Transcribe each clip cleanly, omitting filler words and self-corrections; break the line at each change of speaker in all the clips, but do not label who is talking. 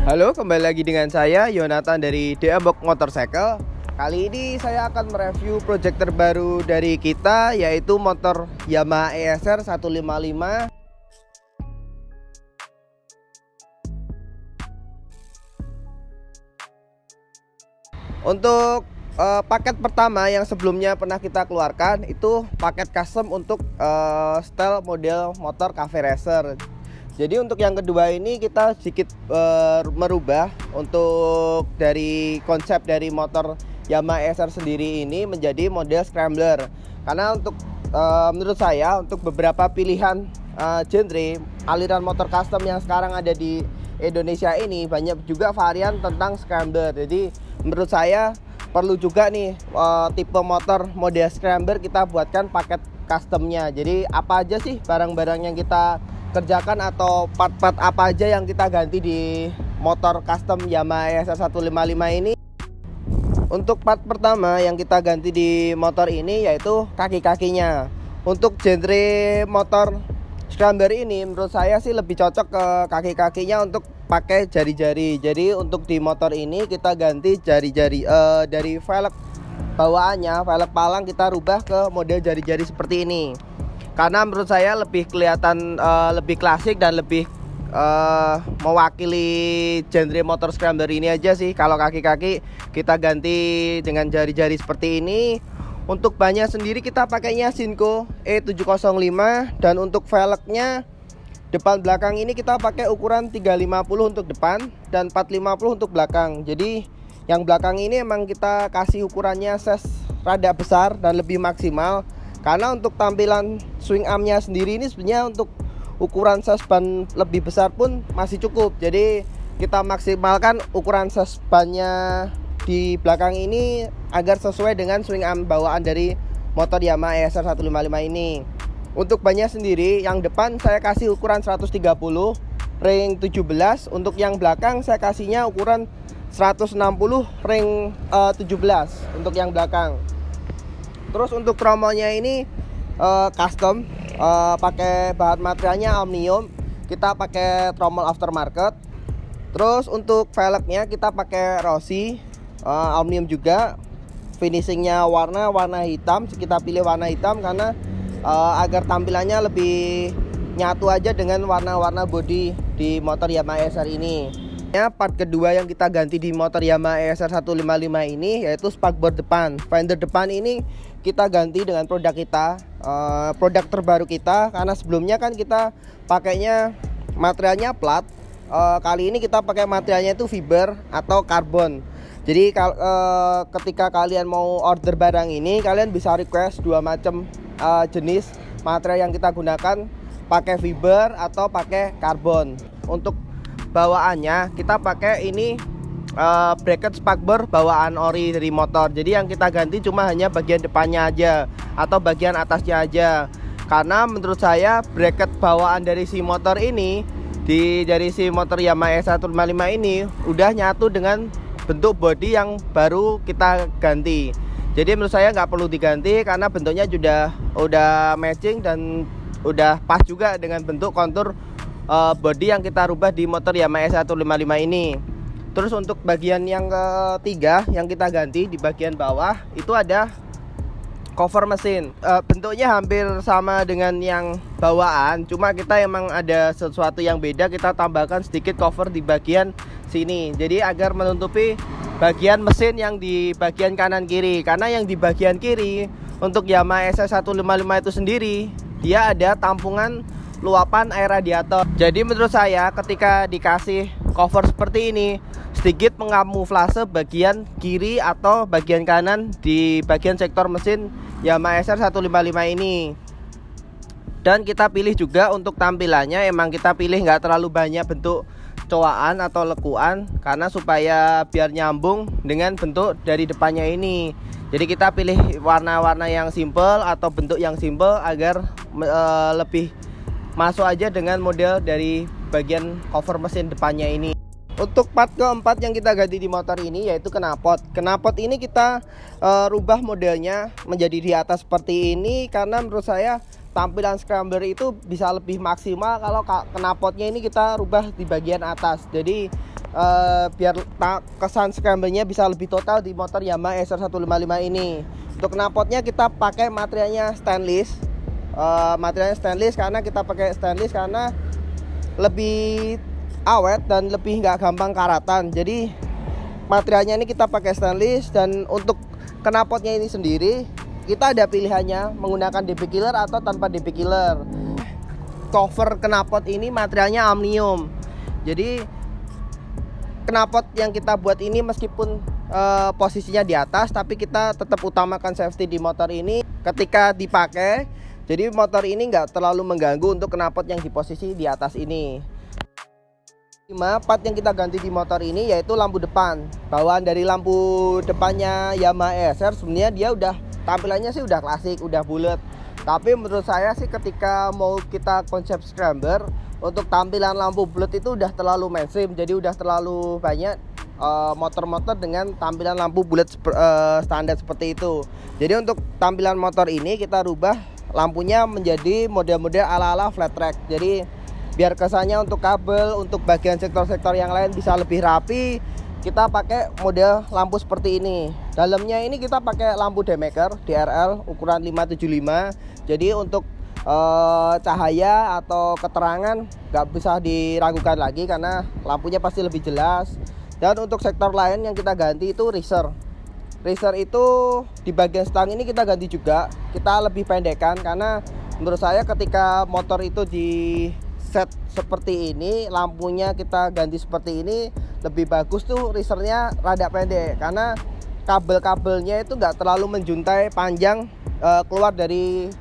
Halo, kembali lagi dengan saya Yonatan dari Deabok Motorcycle. Kali ini saya akan mereview project terbaru dari kita, yaitu motor Yamaha ESR 155. Untuk paket pertama yang sebelumnya pernah kita keluarkan itu paket custom untuk style model motor cafe racer. Jadi untuk yang kedua ini kita sedikit merubah untuk dari konsep dari motor Yamaha ESR sendiri ini menjadi model scrambler. Karena untuk menurut saya untuk beberapa pilihan genre aliran motor custom yang sekarang ada di Indonesia ini banyak juga varian tentang scrambler. Jadi menurut saya perlu juga nih tipe motor model scrambler kita buatkan paket customnya. Jadi apa aja sih barang-barang yang kita kerjakan atau part-part apa aja yang kita ganti di motor custom Yamaha ESR 155 ini. Untuk part pertama yang kita ganti di motor ini yaitu kaki-kakinya. Untuk genre motor scrambler ini menurut saya sih lebih cocok ke kaki-kakinya untuk pakai jari-jari. Jadi untuk di motor ini kita ganti jari-jari dari velg bawaannya, velg palang kita rubah ke model jari-jari seperti ini. Karena menurut saya lebih kelihatan lebih klasik dan lebih mewakili genre motor scrambler ini aja sih. Kalau kaki-kaki kita ganti dengan jari-jari seperti ini. Untuk bannya sendiri kita pakainya Shinko E705 dan untuk velgnya depan belakang ini kita pakai ukuran 350 untuk depan dan 450 untuk belakang. Jadi yang belakang ini emang kita kasih ukurannya size rada besar dan lebih maksimal. Karena untuk tampilan swing armnya sendiri ini sebenarnya untuk ukuran size ban lebih besar pun masih cukup. Jadi kita maksimalkan ukuran size bannya di belakang ini agar sesuai dengan swing arm bawaan dari motor Yamaha ESR 155 ini. Untuk bannya sendiri yang depan saya kasih ukuran 130 ring 17. Untuk yang belakang saya kasihnya ukuran 160 ring 17 untuk yang belakang. Terus untuk tromolnya ini custom, pakai bahan materialnya aluminium. Kita pakai tromol aftermarket. Terus untuk velgnya kita pakai Rossi aluminium juga. Finishingnya warna hitam. Kita pilih warna hitam karena agar tampilannya lebih nyatu aja dengan warna-warna body di motor Yamaha ESR ini. Part kedua yang kita ganti di motor Yamaha ESR 155 ini yaitu spakbor depan. Fender depan ini kita ganti dengan produk kita, produk terbaru kita. Karena sebelumnya kan kita pakainya materialnya plat. Kali ini kita pakai materialnya itu fiber atau karbon. Jadi ketika kalian mau order barang ini, kalian bisa request dua macam jenis material yang kita gunakan, pakai fiber atau pakai karbon. Untuk bawaannya kita pakai ini bracket spakbor bawaan ori dari motor. Jadi yang kita ganti cuma hanya bagian depannya aja atau bagian atasnya aja. Karena menurut saya bracket bawaan dari si motor ini dari si motor Yamaha ESR 155 ini udah nyatu dengan bentuk body yang baru kita ganti. Jadi menurut saya nggak perlu diganti karena bentuknya udah matching dan udah pas juga dengan bentuk kontur body yang kita rubah di motor Yamaha ESR 155 ini. Terus untuk bagian yang ketiga yang kita ganti di bagian bawah itu ada cover mesin. Bentuknya hampir sama dengan yang bawaan, cuma kita emang ada sesuatu yang beda, kita tambahkan sedikit cover di bagian sini. Jadi agar menutupi bagian mesin yang di bagian kanan kiri. Karena yang di bagian kiri untuk Yamaha ESR 155 itu sendiri dia ada tampungan luapan air radiator. Jadi menurut saya ketika dikasih cover seperti ini sedikit mengamuflase bagian kiri atau bagian kanan di bagian sektor mesin Yamaha ESR 155 ini. Dan kita pilih juga untuk tampilannya emang kita pilih nggak terlalu banyak bentuk coaan atau lekuan karena supaya biar nyambung dengan bentuk dari depannya ini. Jadi kita pilih warna-warna yang simple atau bentuk yang simple agar lebih masuk aja dengan model dari bagian cover mesin depannya ini. Untuk part keempat yang kita ganti di motor ini yaitu knalpot. Knalpot ini kita rubah modelnya menjadi di atas seperti ini karena menurut saya tampilan scrambler itu bisa lebih maksimal kalau knalpotnya ini kita rubah di bagian atas. Jadi biar kesan scramblernya bisa lebih total di motor Yamaha SR155 ini. Untuk knalpotnya kita pakai materialnya stainless. Materialnya stainless karena kita pakai stainless karena lebih awet dan lebih nggak gampang karatan. Jadi materialnya ini kita pakai stainless. Dan untuk knalpotnya ini sendiri kita ada pilihannya menggunakan DP killer atau tanpa DP killer. Cover knalpot ini materialnya aluminium. Jadi knalpot yang kita buat ini meskipun posisinya di atas, tapi kita tetap utamakan safety di motor ini ketika dipakai. Jadi motor ini nggak terlalu mengganggu untuk knalpot yang di posisi di atas ini. Part yang kita ganti di motor ini yaitu lampu depan. Bawaan dari lampu depannya Yamaha SR sebenarnya dia udah tampilannya sih udah klasik, udah bulat. Tapi menurut saya sih ketika mau kita konsep scrambler, untuk tampilan lampu bulat itu udah terlalu mainstream. Jadi udah terlalu banyak motor-motor dengan tampilan lampu bulat standar seperti itu. Jadi untuk tampilan motor ini kita rubah lampunya menjadi model-model ala-ala flat track. Jadi biar kesannya untuk kabel, untuk bagian sektor-sektor yang lain bisa lebih rapi, kita pakai model lampu seperti ini. Dalamnya ini kita pakai lampu daymaker DRL ukuran 575. Jadi untuk cahaya atau keterangan nggak bisa diragukan lagi karena lampunya pasti lebih jelas. Dan untuk sektor lain yang kita ganti itu riser. Riser itu di bagian stang ini kita ganti juga. Kita lebih pendekkan karena menurut saya ketika motor itu di set seperti ini, lampunya kita ganti seperti ini, lebih bagus tuh risernya rada pendek karena kabel-kabelnya itu nggak terlalu menjuntai panjang keluar dari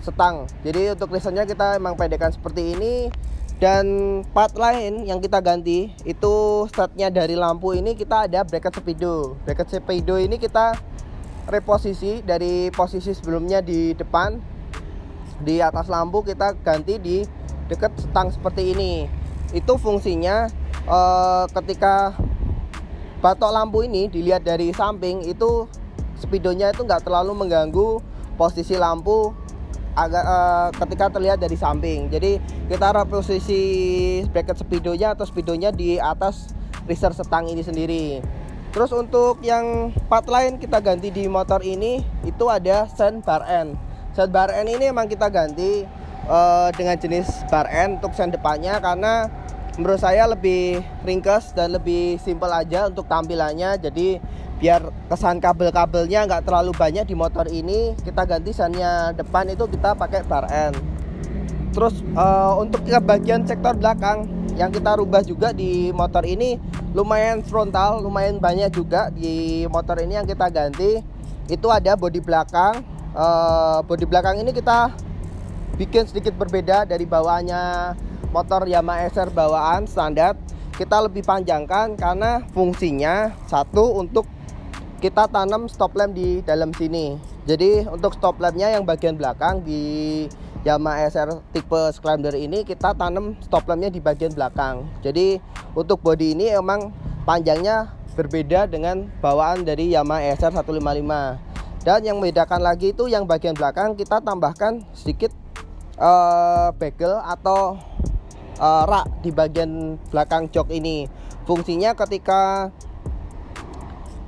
setang. Jadi untuk risernya kita emang pendekkan seperti ini. Dan part lain yang kita ganti itu setnya dari lampu ini kita ada bracket speedo. Bracket speedo ini kita reposisi dari posisi sebelumnya di depan, di atas lampu kita ganti di dekat setang seperti ini. Itu fungsinya ketika batok lampu ini dilihat dari samping itu speedonya itu nggak terlalu mengganggu posisi lampu ketika terlihat dari samping. Jadi kita reposisi bracket speedonya atau speedonya di atas riser setang ini sendiri. Terus untuk yang part lain kita ganti di motor ini itu ada sen bar end. Sen bar end ini emang kita ganti dengan jenis bar end untuk sen depannya karena menurut saya lebih ringkas dan lebih simple aja untuk tampilannya. Jadi biar kesan kabel-kabelnya nggak terlalu banyak di motor ini, kita ganti sennya depan itu kita pakai bar end. Terus untuk ke bagian sektor belakang yang kita rubah juga di motor ini lumayan frontal, lumayan banyak juga di motor ini yang kita ganti. Itu ada bodi belakang. Bodi belakang ini kita bikin sedikit berbeda dari bawaannya motor Yamaha SR bawaan standar. Kita lebih panjangkan karena fungsinya satu untuk kita tanam stop lamp di dalam sini. Jadi untuk stop lampnya yang bagian belakang di Yamaha SR tipe Scrambler ini kita tanam stop lampnya di bagian belakang. Jadi untuk bodi ini emang panjangnya berbeda dengan bawaan dari Yamaha SR 155. Dan yang membedakan lagi itu yang bagian belakang kita tambahkan sedikit bezel atau rak di bagian belakang jok ini. Fungsinya ketika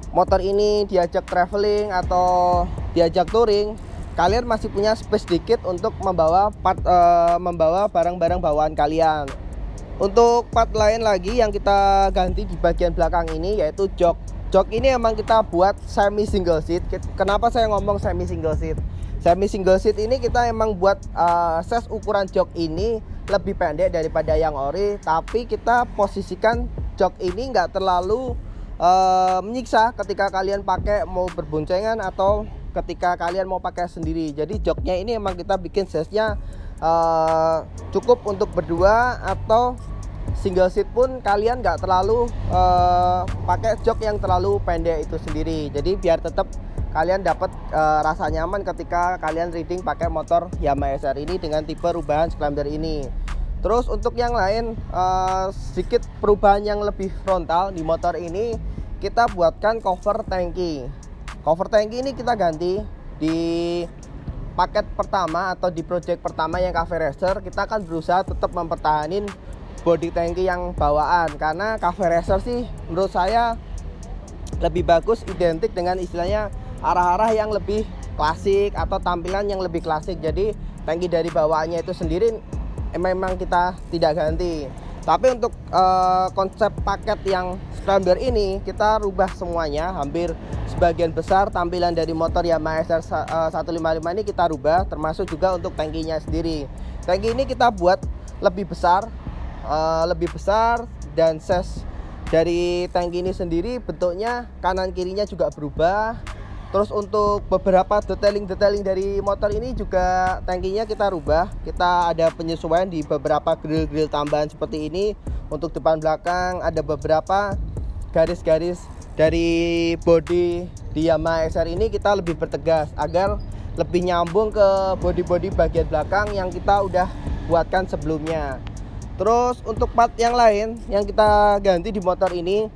motor ini diajak traveling atau diajak touring, kalian masih punya space sedikit untuk membawa barang-barang bawaan kalian. Untuk part lain lagi yang kita ganti di bagian belakang ini yaitu jok. Jok ini emang kita buat semi single seat. Kenapa saya ngomong semi single seat? Semi single seat ini kita emang buat size ukuran jok ini lebih pendek daripada yang ori, tapi kita posisikan jok ini nggak terlalu menyiksa ketika kalian pakai mau berboncengan atau ketika kalian mau pakai sendiri. Jadi joknya ini emang kita bikin size-nya cukup untuk berdua atau single seat pun kalian nggak terlalu pakai jok yang terlalu pendek itu sendiri. Jadi biar tetap kalian dapat rasa nyaman ketika kalian riding pakai motor Yamaha SR ini dengan tipe rubahan Scrambler ini. Terus untuk yang lain sedikit perubahan yang lebih frontal di motor ini, kita buatkan cover tangki. Cover tangki ini kita ganti di paket pertama atau di project pertama yang cafe racer, kita akan berusaha tetap mempertahankan body tangki yang bawaan, karena cafe racer sih menurut saya lebih bagus identik dengan istilahnya arah-arah yang lebih klasik atau tampilan yang lebih klasik. Jadi tangki dari bawaannya itu sendiri memang kita tidak ganti. Tapi untuk konsep paket yang Scrambler ini kita rubah semuanya, hampir sebagian besar tampilan dari motor Yamaha SR 155 ini kita rubah, termasuk juga untuk tangkinya sendiri. Tangki ini kita buat lebih besar dan size dari tangki ini sendiri bentuknya kanan kirinya juga berubah. Terus untuk beberapa detailing dari motor ini juga tangkinya kita rubah. Kita ada penyesuaian di beberapa grill tambahan seperti ini. Untuk depan belakang ada beberapa garis-garis dari bodi di Yamaha SR ini kita lebih bertegas agar lebih nyambung ke bodi-bodi bagian belakang yang kita udah buatkan sebelumnya. Terus untuk part yang lain yang kita ganti di motor ini,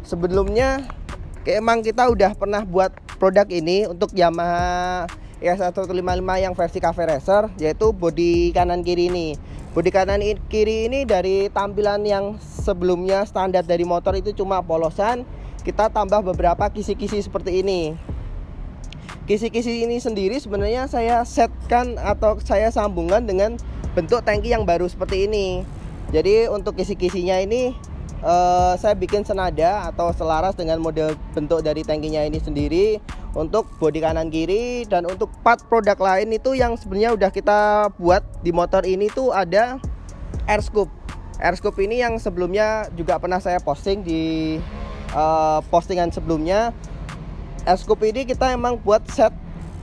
sebelumnya emang kita udah pernah buat produk ini untuk Yamaha ES155 yang versi cafe racer, yaitu bodi kanan kiri ini. Bodi kanan kiri ini dari tampilan yang sebelumnya standar dari motor itu cuma polosan, kita tambah beberapa kisi-kisi seperti ini. Kisi-kisi ini sendiri sebenarnya saya setkan atau saya sambungkan dengan bentuk tangki yang baru seperti ini. Jadi untuk kisi-kisinya ini saya bikin senada atau selaras dengan model bentuk dari tangkinya ini sendiri untuk bodi kanan kiri. Dan untuk part produk lain itu yang sebenarnya udah kita buat di motor ini tuh ada air scoop. Air scoop ini yang sebelumnya juga pernah saya posting di postingan sebelumnya. Air scoop ini kita emang buat set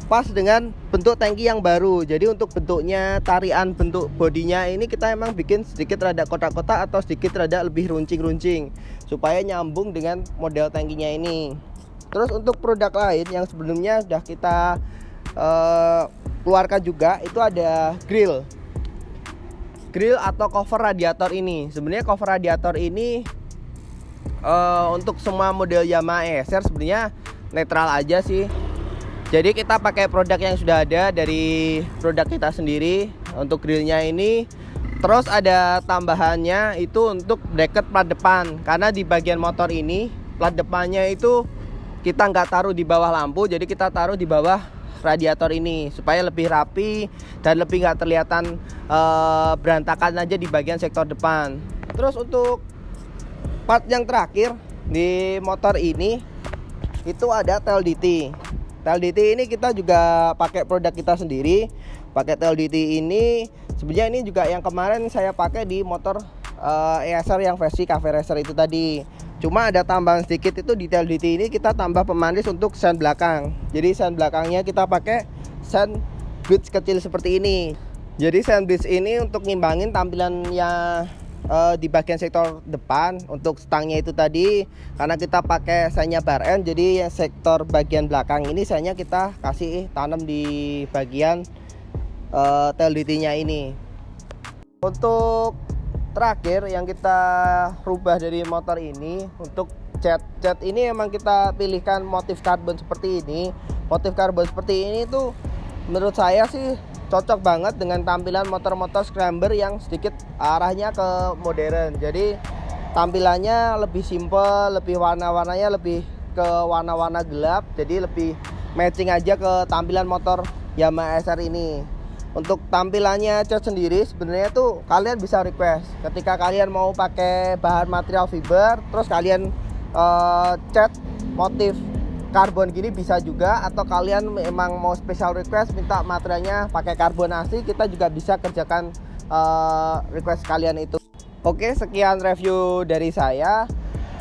pas dengan bentuk tangki yang baru. Jadi untuk bentuknya, tarian bentuk bodinya ini kita emang bikin sedikit rada kotak-kotak atau sedikit rada lebih runcing-runcing supaya nyambung dengan model tangkinya ini. Terus untuk produk lain yang sebelumnya sudah kita keluarkan juga, itu ada grill atau cover radiator ini. Sebenarnya cover radiator ini untuk semua model Yamaha SR sebenarnya netral aja sih. Jadi kita pakai produk yang sudah ada dari produk kita sendiri untuk grillnya ini. Terus ada tambahannya itu untuk bracket plat depan, karena di bagian motor ini plat depannya itu kita nggak taruh di bawah lampu, jadi kita taruh di bawah radiator ini supaya lebih rapi dan lebih nggak terlihatan berantakan aja di bagian sektor depan. Terus untuk part yang terakhir di motor ini itu ada tail DT. Tail DT ini kita juga pakai produk kita sendiri. Pakai tail DT ini sebenarnya ini juga yang kemarin saya pakai di motor ESR yang versi cafe racer itu tadi. Cuma ada tambahan sedikit, itu di tail DT ini kita tambah pemanis untuk sen belakang. Jadi sen belakangnya kita pakai sen bridge kecil seperti ini. Jadi sen bridge ini untuk ngimbangin tampilannya di bagian sektor depan. Untuk stangnya itu tadi, karena kita pakai sennya bar end, jadi sektor bagian belakang ini sennya kita kasih tanam di bagian tail DT nya ini. Untuk terakhir yang kita rubah dari motor ini, untuk cat ini emang kita pilihkan motif karbon seperti ini. Motif karbon seperti ini tuh menurut saya sih cocok banget dengan tampilan motor-motor scrambler yang sedikit arahnya ke modern. Jadi tampilannya lebih simple, lebih warna-warnanya lebih ke warna-warna gelap, jadi lebih matching aja ke tampilan motor Yamaha SR ini. Untuk tampilannya cat sendiri sebenarnya tuh kalian bisa request ketika kalian mau pakai bahan material fiber, terus kalian cat motif karbon gini bisa juga, atau kalian memang mau special request minta materialnya pakai karbon asli, kita juga bisa kerjakan request kalian itu. Oke, sekian review dari saya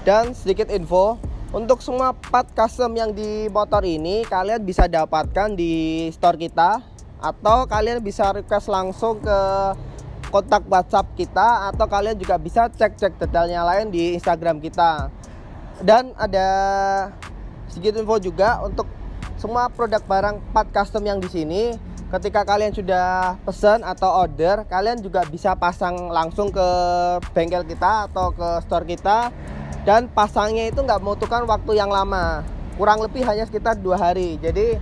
dan sedikit info untuk semua part custom yang di motor ini kalian bisa dapatkan di store kita, atau kalian bisa request langsung ke kontak WhatsApp kita, atau kalian juga bisa cek detailnya lain di Instagram kita. Dan ada sedikit info juga untuk semua produk barang part custom yang di sini, ketika kalian sudah pesan atau order, kalian juga bisa pasang langsung ke bengkel kita atau ke store kita. Dan pasangnya itu nggak membutuhkan waktu yang lama, kurang lebih hanya sekitar 2 hari. Jadi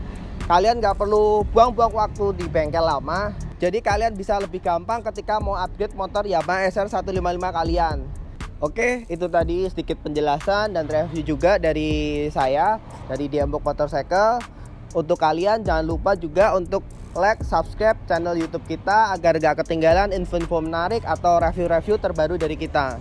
kalian nggak perlu buang-buang waktu di bengkel lama. Jadi kalian bisa lebih gampang ketika mau upgrade motor Yamaha SR155 kalian. Oke, itu tadi sedikit penjelasan dan review juga dari saya, dari Diambok Motorcycle. Untuk kalian jangan lupa juga untuk like, subscribe channel YouTube kita agar gak ketinggalan info-info menarik atau review-review terbaru dari kita.